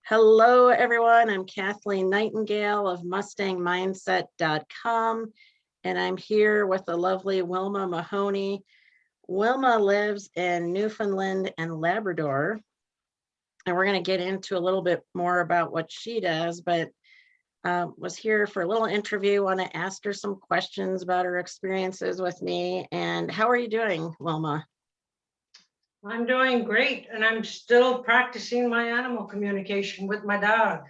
Hello, everyone. I'm Kathleen Nightingale of MustangMindset.com, and I'm here with the lovely Wilma Mahoney. Wilma lives in Newfoundland and Labrador, and we're going to get into a little bit more about what she does, but was here for a little interview. Want to ask her some questions about her experiences with me. And how are you doing, Wilma? I'm doing great, and I'm still practicing my animal communication with my dog.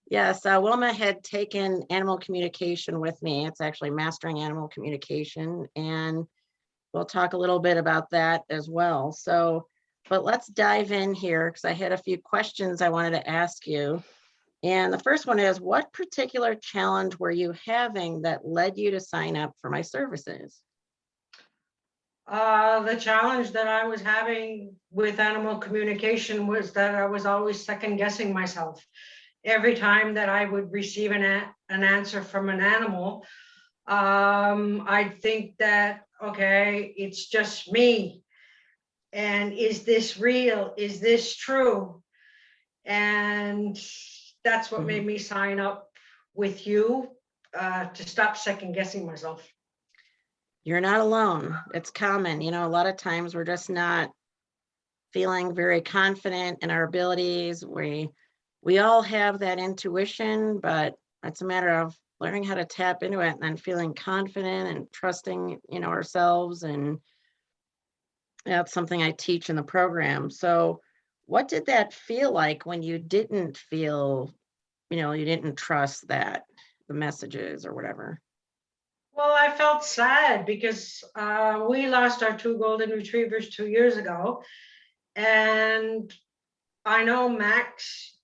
Yes, Wilma had taken animal communication with me. It's actually mastering animal communication, and we'll talk a little bit about that as well. So, but let's dive in here because I had a few questions I wanted to ask you. And the first one is, what particular challenge were you having that led you to sign up for my services? The challenge that I was having with animal communication was that I was always second guessing myself. Every time that I would receive an answer from an animal, I'd think that, okay, it's just me. And is this real? Is this true? And that's what made me sign up with you, to stop second guessing myself. You're not alone. It's common. You know, a lot of times we're just not feeling very confident in our abilities. We all have that intuition, but it's a matter of learning how to tap into it and then feeling confident and trusting, ourselves. And that's something I teach in the program. So what did that feel like when you didn't feel, you didn't trust that the messages or whatever? Well, I felt sad because we lost our two golden retrievers 2 years ago. And I know Max,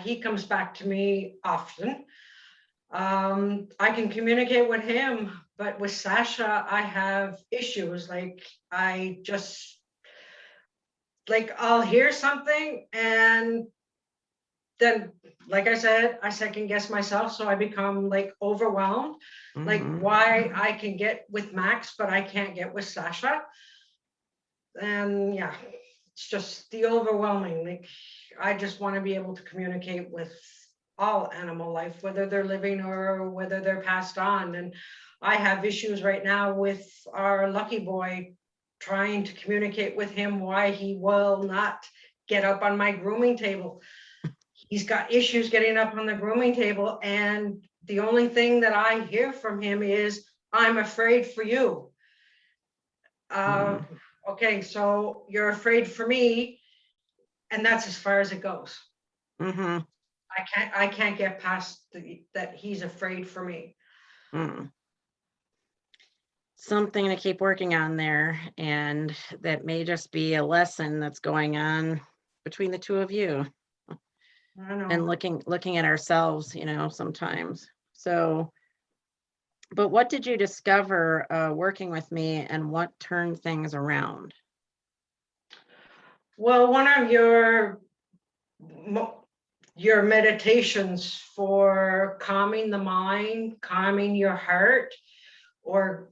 he comes back to me often. I can communicate with him, but with Sasha, I have issues. I'll hear something and then, like I said, I second guess myself. So I become like overwhelmed, like why I can get with Max, but I can't get with Sasha. And yeah, it's just the overwhelming. Like, I just want to be able to communicate with all animal life, whether they're living or whether they're passed on. And I have issues right now with our lucky boy, trying to communicate with him why he will not get up on my grooming table. He's got issues getting up on the grooming table, and the only thing that I hear from him is, I'm afraid for you. Okay, so you're afraid for me, and that's as far as it goes. I can't get past that he's afraid for me. Something to keep working on there, and that may just be a lesson that's going on between the two of you. I know. And looking at ourselves, sometimes. So, but what did you discover working with me, and what turned things around? Well, one of your meditations for calming the mind, calming your heart, or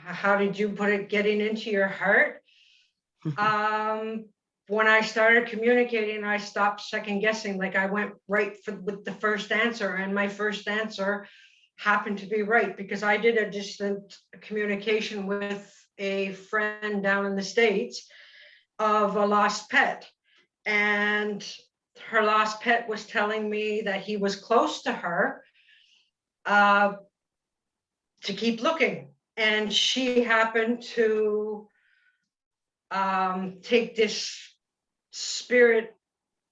how did you put it, getting into your heart? When I started communicating, I stopped second guessing. Like, I went right with the first answer, and my first answer happened to be right because I did a distant communication with a friend down in the States of a lost pet. And her lost pet was telling me that he was close to her, to keep looking. And she happened to take this spirit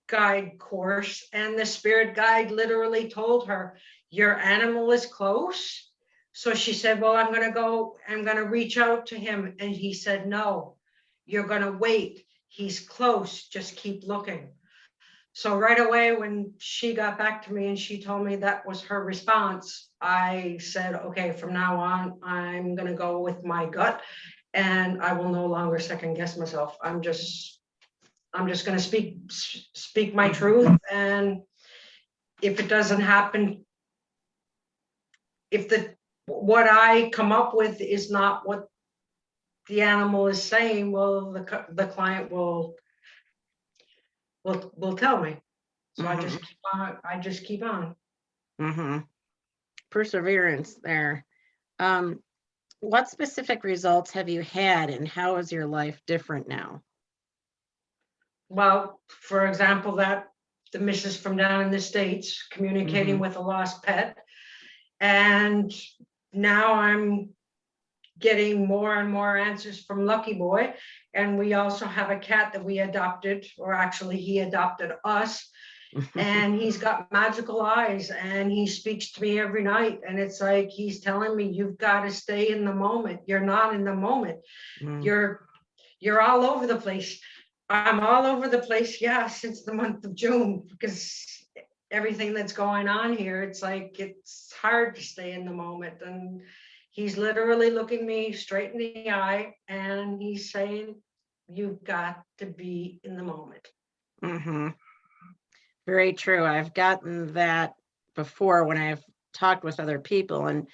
guide course, and the spirit guide literally told her, your animal is close. So she said, well, I'm going to reach out to him. And he said, no, you're going to wait. He's close. Just keep looking. So right away, when she got back to me and she told me that was her response, I said, okay, from now on, I'm going to go with my gut, and I will no longer second guess myself. I'm just going to speak my truth. And if it doesn't happen, if what I come up with is not what the animal is saying, well, the client will tell me. So I just keep on, Mm-hmm. Perseverance there. What specific results have you had, and how is your life different now? Well, for example, that the missus from down in the States communicating with a lost pet. And now I'm getting more and more answers from Lucky Boy. And we also have a cat that we adopted, or actually he adopted us. And he's got magical eyes and he speaks to me every night. And it's like, he's telling me, you've got to stay in the moment. You're not in the moment. You're all over the place. I'm all over the place. Yeah, since the month of June, because everything that's going on here, it's like, it's hard to stay in the moment. And he's literally looking me straight in the eye and he's saying, you've got to be in the moment. Very true. I've gotten that before when I've talked with other people. And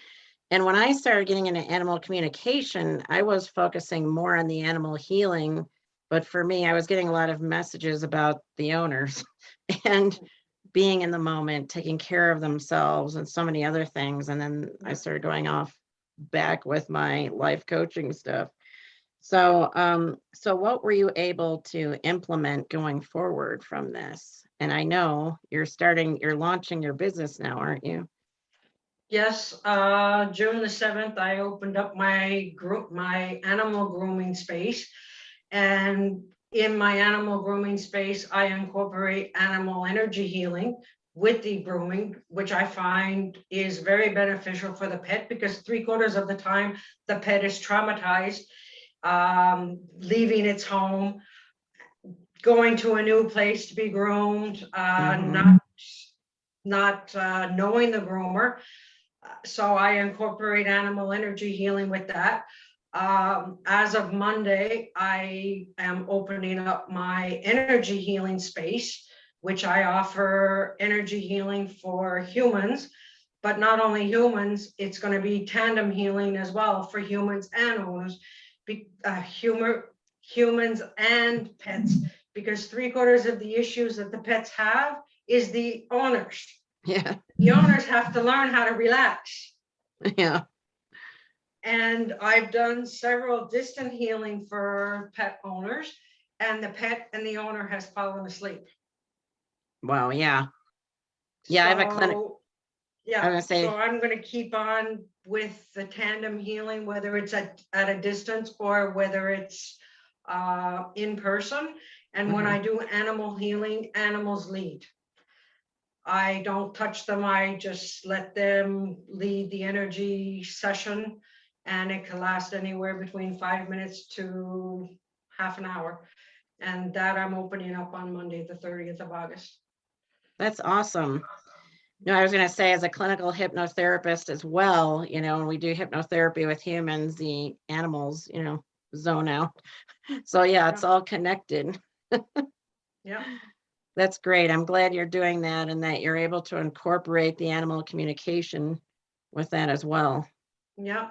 when I started getting into animal communication, I was focusing more on the animal healing. But for me, I was getting a lot of messages about the owners and being in the moment, taking care of themselves, and so many other things. And then I started going off back with my life coaching stuff. So, so what were you able to implement going forward from this? And I know you're launching your business now, aren't you? Yes, June the 7th, I opened up my animal grooming space. And in my animal grooming space, I incorporate animal energy healing with the grooming, which I find is very beneficial for the pet, because 3/4 of the time the pet is traumatized, leaving its home, going to a new place to be groomed, not knowing the groomer. So I incorporate animal energy healing with that. As of Monday, I am opening up my energy healing space, which I offer energy healing for humans, but not only humans, it's going to be tandem healing as well for humans and owners, humans and pets, because 3/4 of the issues that the pets have is the owners. Yeah. The owners have to learn how to relax. Yeah. And I've done several distant healing for pet owners, and the pet and the owner has fallen asleep. Wow. Yeah. Yeah. I have a clinic. Yeah. I'm gonna say, So I'm going to keep on with the tandem healing, whether it's at a distance or whether it's in person. And when I do animal healing, animals lead. I don't touch them. I just let them lead the energy session, and it can last anywhere between 5 minutes to half an hour. And that I'm opening up on Monday, the 30th of August. that's awesome. No, I was going to say, as a clinical hypnotherapist as well, when we do hypnotherapy with humans, the animals, zone out. So yeah, it's all connected. Yeah. That's great. I'm glad you're doing that and that you're able to incorporate the animal communication with that as well. Yeah.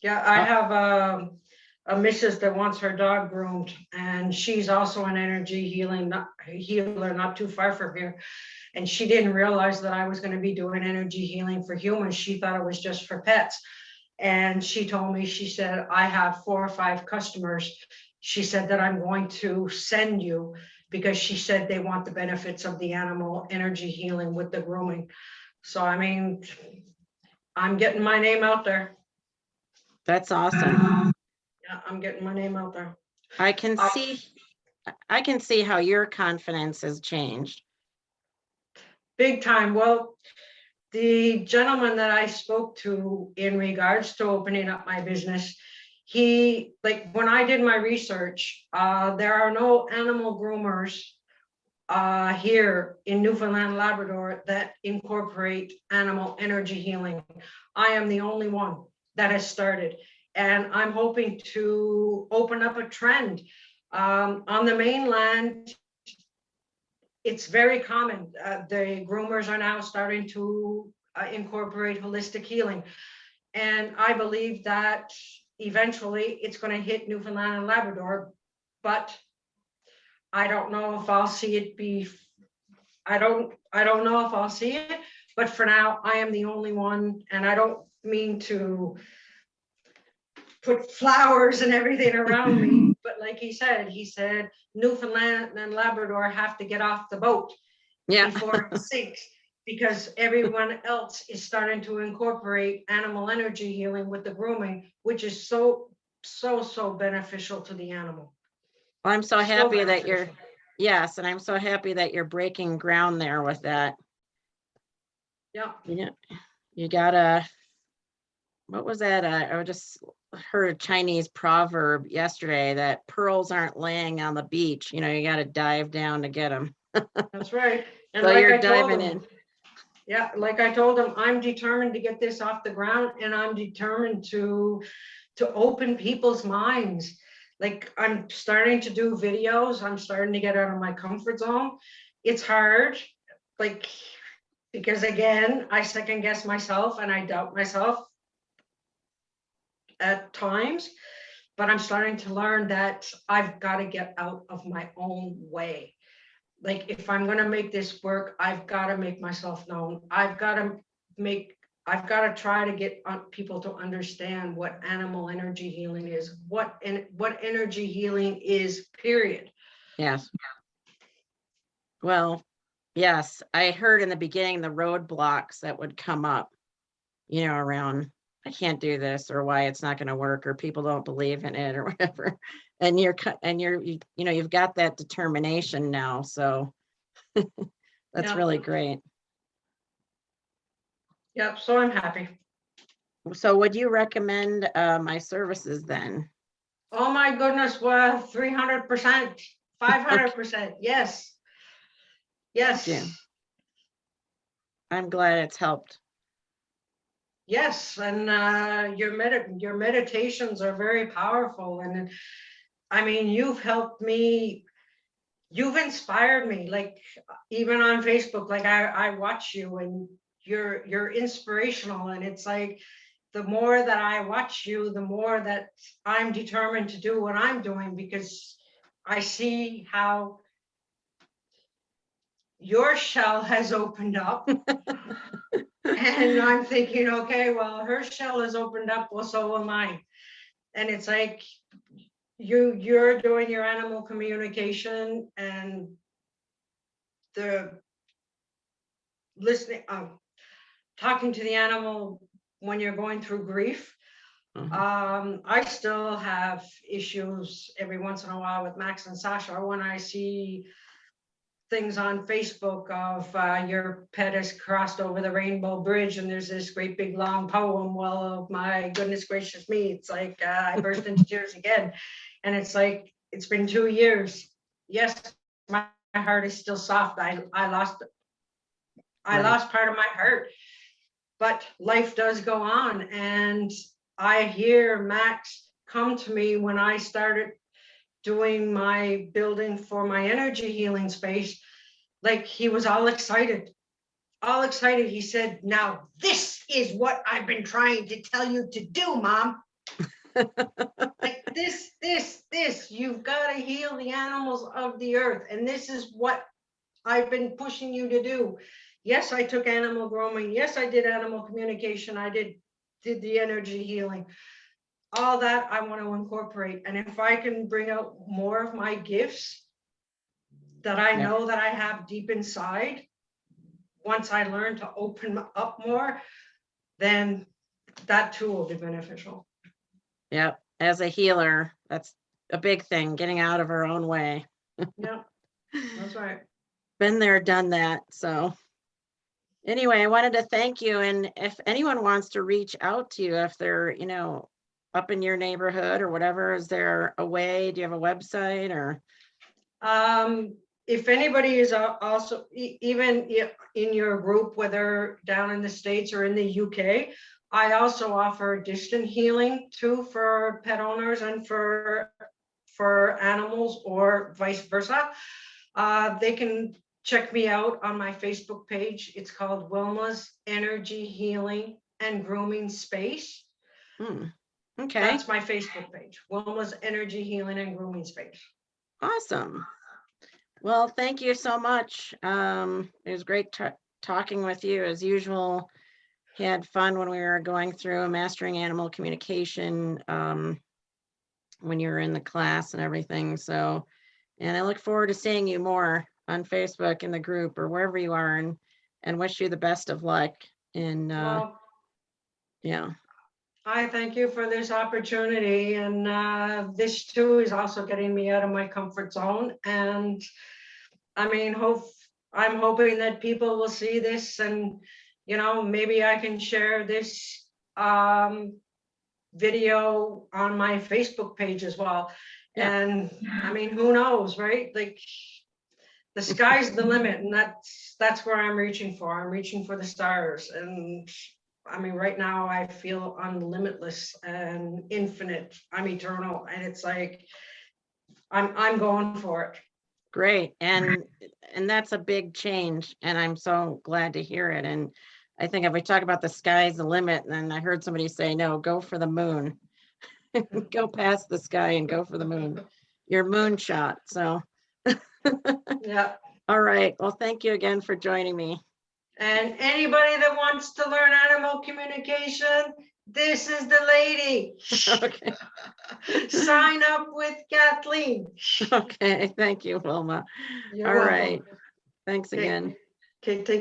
Yeah, I have a missus that wants her dog groomed, and she's also an energy healer not too far from here. And she didn't realize that I was going to be doing energy healing for humans. She thought it was just for pets. And she told me, she said, I have 4 or 5 customers. She said that I'm going to send you, because she said they want the benefits of the animal energy healing with the grooming. So, I mean, I'm getting my name out there. That's awesome. Yeah, I'm getting my name out there. I can see how your confidence has changed. Big time. Well, the gentleman that I spoke to in regards to opening up my business, when I did my research, there are no animal groomers here in Newfoundland, Labrador that incorporate animal energy healing. I am the only one that has started, and I'm hoping to open up a trend. On the mainland, it's very common. The groomers are now starting to incorporate holistic healing. And I believe that eventually it's going to hit Newfoundland and Labrador. But I don't know if I'll see it I don't know if I'll see it, but for now, I am the only one, and I don't mean to put flowers and everything around me, but like he said, Newfoundland and Labrador have to get off the boat Yeah. before it sinks, because everyone else is starting to incorporate animal energy healing with the grooming, which is so beneficial to the animal. Well, I'm so happy that you're, beneficial. yes, and I'm so happy that you're breaking ground there with that. Yeah. You gotta, what was that? I just heard a Chinese proverb yesterday that pearls aren't laying on the beach. You gotta dive down to get them. That's right. And So like you're I told diving him, in. yeah, like I told him, I'm determined to get this off the ground, and I'm determined to open people's minds. Like, I'm starting to do videos. I'm starting to get out of my comfort zone. It's hard, like, because again, I second guess myself and I doubt myself at times, but I'm starting to learn that I've got to get out of my own way. Like, if I'm going to make this work, I've got to make myself known. I've got to try to get people to understand what animal energy healing is, what energy healing is, period. Yes. Well, yes, I heard in the beginning the roadblocks that would come up, around I can't do this, or why it's not going to work, or people don't believe in it, or whatever. And you've got that determination now. So that's Yeah. really great. Yep. So I'm happy. So would you recommend my services then? Oh my goodness, well, 300%, 500%. Yes. Yes. Yeah. I'm glad it's helped. Yes. And your meditations are very powerful. And I mean, you've helped me. You've inspired me. Like, even on Facebook, like I watch you, and you're inspirational. And it's like, the more that I watch you, the more that I'm determined to do what I'm doing, because I see how your shell has opened up. And I'm thinking, okay, well, her shell has opened up, well, so am I. And it's like, you're doing your animal communication, and the listening, talking to the animal when you're going through grief. I still have issues every once in a while with Max and Sasha when I see things on Facebook of your pet has crossed over the rainbow bridge and there's this great big long poem. Well, my goodness gracious me, it's like I burst into tears again. And it's like, it's been 2 years. Yes, my heart is still soft. I lost part of my heart, but life does go on. And I hear Max come to me when I started doing my building for my energy healing space. Like, he was all excited. He said, now this is what I've been trying to tell you to do, Mom. Like, this, you've got to heal the animals of the earth. And this is what I've been pushing you to do. Yes, I took animal grooming. Yes, I did animal communication. I did the energy healing. All that I want to incorporate. And if I can bring out more of my gifts that I know that I have deep inside, once I learn to open up more, then that too will be beneficial. Yep. As a healer, that's a big thing, getting out of our own way. Yeah, that's right. Been there, done that. So anyway, I wanted to thank you. And if anyone wants to reach out to you, if they're, up in your neighborhood or whatever, is there a way? Do you have a website or? If anybody is also even in your group, whether down in the States or in the UK, I also offer distant healing too for pet owners and for animals, or vice versa. They can check me out on my Facebook page. It's called Wilma's Energy Healing and Grooming Space. Okay. That's my Facebook page, Wilma's Energy Healing and Grooming Space. Awesome. Well, thank you so much. It was great talking with you as usual. Had fun when we were going through mastering animal communication, when you were in the class and everything. So, and I look forward to seeing you more on Facebook in the group or wherever you are, and wish you the best of luck. And Well, yeah, I thank you for this opportunity, and this too is also getting me out of my comfort zone. And I mean, I'm hoping that people will see this, and maybe I can share this video on my Facebook page as well. yeah, And I mean, who knows, right? Like, the sky's the limit, and that's where I'm reaching for. I'm reaching for the stars. And I mean, right now I feel unlimitless and infinite. I'm eternal, and it's like I'm going for it. great. And that's a big change, and I'm so glad to hear it. And I think if we talk about the sky's the limit, then I heard somebody say, no, go for the moon. Go past the sky and go for the moon. Your moonshot. So, Yeah. all right. Well, thank you again for joining me. And anybody that wants to learn animal communication, this is the lady. Okay. Sign up with Kathleen. Okay. Thank you, Wilma. You're All right. welcome. Thanks Okay. again. Okay, take